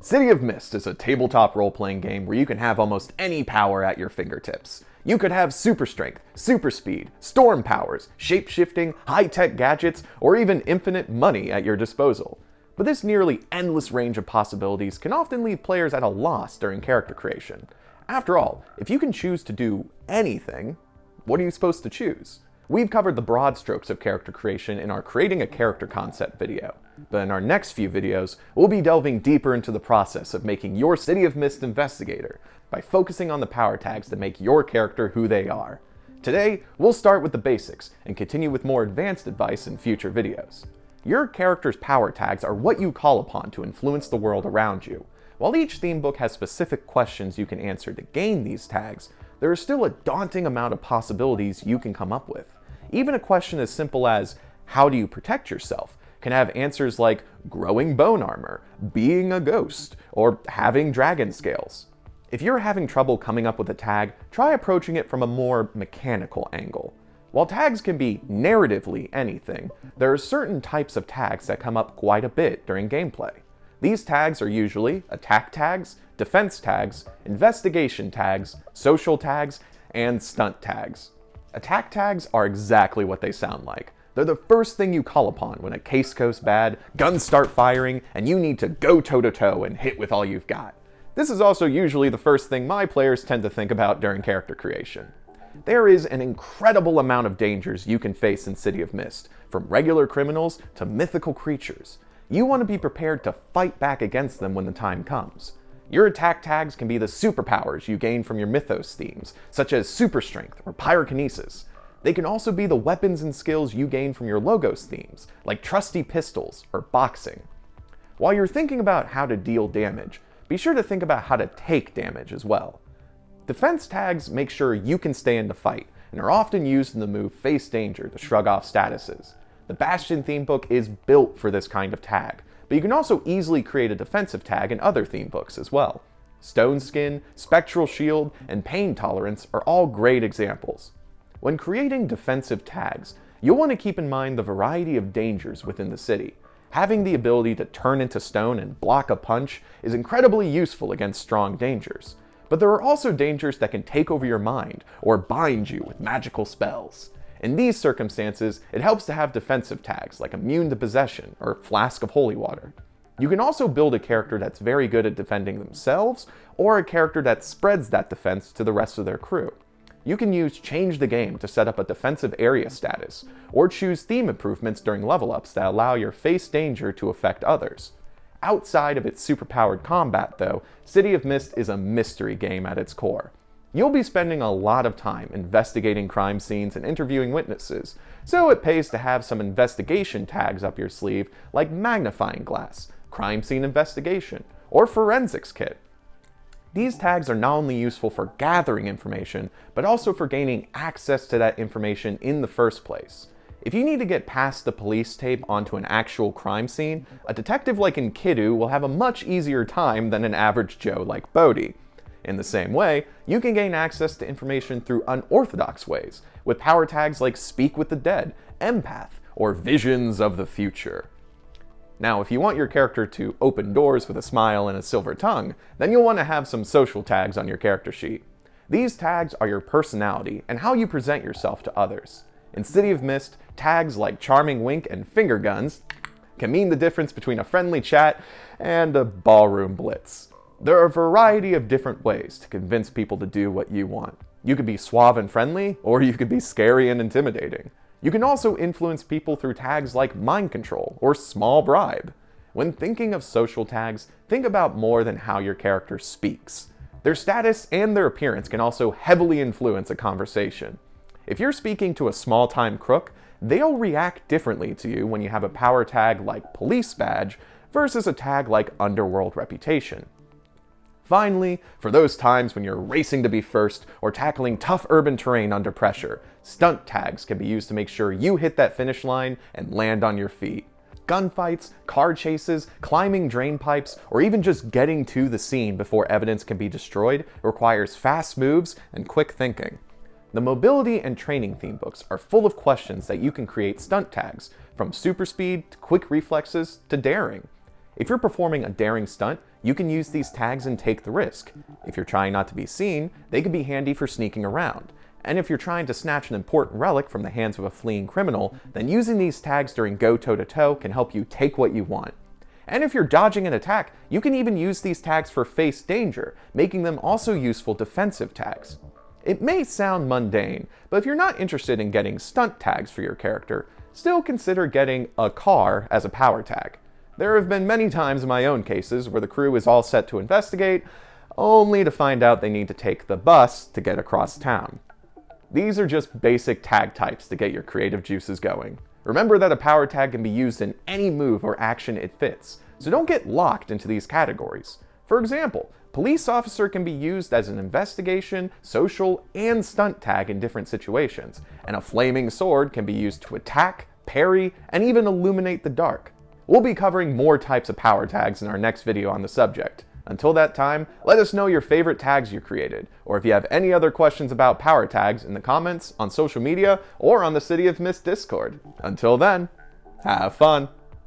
City of Mist is a tabletop role-playing game where you can have almost any power at your fingertips. You could have super strength, super speed, storm powers, shape-shifting, high-tech gadgets, or even infinite money at your disposal. But this nearly endless range of possibilities can often leave players at a loss during character creation. After all, if you can choose to do anything, what are you supposed to choose? We've covered the broad strokes of character creation in our Creating a Character concept video, but in our next few videos, we'll be delving deeper into the process of making your City of Mist investigator by focusing on the power tags that make your character who they are. Today, we'll start with the basics and continue with more advanced advice in future videos. Your character's power tags are what you call upon to influence the world around you. While each theme book has specific questions you can answer to gain these tags, there is still a daunting amount of possibilities you can come up with. Even a question as simple as, how do you protect yourself, can have answers like growing bone armor, being a ghost, or having dragon scales. If you're having trouble coming up with a tag, try approaching it from a more mechanical angle. While tags can be narratively anything, there are certain types of tags that come up quite a bit during gameplay. These tags are usually attack tags, defense tags, investigation tags, social tags, and stunt tags. Attack tags are exactly what they sound like. They're the first thing you call upon when a case goes bad, guns start firing, and you need to go toe-to-toe and hit with all you've got. This is also usually the first thing my players tend to think about during character creation. There is an incredible amount of dangers you can face in City of Mist, from regular criminals to mythical creatures. You want to be prepared to fight back against them when the time comes. Your attack tags can be the superpowers you gain from your mythos themes, such as super strength or pyrokinesis. They can also be the weapons and skills you gain from your logos themes, like trusty pistols or boxing. While you're thinking about how to deal damage, be sure to think about how to take damage as well. Defense tags make sure you can stay in the fight, and are often used in the move Face Danger to shrug off statuses. The Bastion theme book is built for this kind of tag, but you can also easily create a defensive tag in other theme books as well. Stone Skin, Spectral Shield, and Pain Tolerance are all great examples. When creating defensive tags, you'll want to keep in mind the variety of dangers within the city. Having the ability to turn into stone and block a punch is incredibly useful against strong dangers. But there are also dangers that can take over your mind or bind you with magical spells. In these circumstances, it helps to have defensive tags like Immune to Possession or Flask of Holy Water. You can also build a character that's very good at defending themselves, or a character that spreads that defense to the rest of their crew. You can use Change the Game to set up a defensive area status, or choose theme improvements during level ups that allow your Face Danger to affect others. Outside of its superpowered combat though, City of Mist is a mystery game at its core. You'll be spending a lot of time investigating crime scenes and interviewing witnesses, so it pays to have some investigation tags up your sleeve like Magnifying Glass, Crime Scene Investigation, or Forensics Kit. These tags are not only useful for gathering information, but also for gaining access to that information in the first place. If you need to get past the police tape onto an actual crime scene, a detective like Enkidu will have a much easier time than an average Joe like Bodhi. In the same way, you can gain access to information through unorthodox ways, with power tags like Speak with the Dead, Empath, or Visions of the Future. Now, if you want your character to open doors with a smile and a silver tongue, then you'll want to have some social tags on your character sheet. These tags are your personality and how you present yourself to others. In City of Mist, tags like Charming Wink and Finger Guns can mean the difference between a friendly chat and a ballroom blitz. There are a variety of different ways to convince people to do what you want. You could be suave and friendly, or you could be scary and intimidating. You can also influence people through tags like Mind Control or Small Bribe. When thinking of social tags, think about more than how your character speaks. Their status and their appearance can also heavily influence a conversation. If you're speaking to a small-time crook, they'll react differently to you when you have a power tag like Police Badge versus a tag like Underworld Reputation. Finally, for those times when you're racing to be first or tackling tough urban terrain under pressure, stunt tags can be used to make sure you hit that finish line and land on your feet. Gunfights, car chases, climbing drain pipes, or even just getting to the scene before evidence can be destroyed requires fast moves and quick thinking. The mobility and training theme books are full of questions that you can create stunt tags, from super speed to quick reflexes to daring. If you're performing a daring stunt, you can use these tags and take the risk. If you're trying not to be seen, they could be handy for sneaking around. And if you're trying to snatch an important relic from the hands of a fleeing criminal, then using these tags during go toe-to-toe can help you take what you want. And if you're dodging an attack, you can even use these tags for face danger, making them also useful defensive tags. It may sound mundane, but if you're not interested in getting stunt tags for your character, still consider getting a car as a power tag. There have been many times in my own cases where the crew is all set to investigate, only to find out they need to take the bus to get across town. These are just basic tag types to get your creative juices going. Remember that a power tag can be used in any move or action it fits, so don't get locked into these categories. For example, police officer can be used as an investigation, social, and stunt tag in different situations, and a flaming sword can be used to attack, parry, and even illuminate the dark. We'll be covering more types of power tags in our next video on the subject. Until that time, let us know your favorite tags you created, or if you have any other questions about power tags in the comments, on social media, or on the City of Mist Discord. Until then, have fun!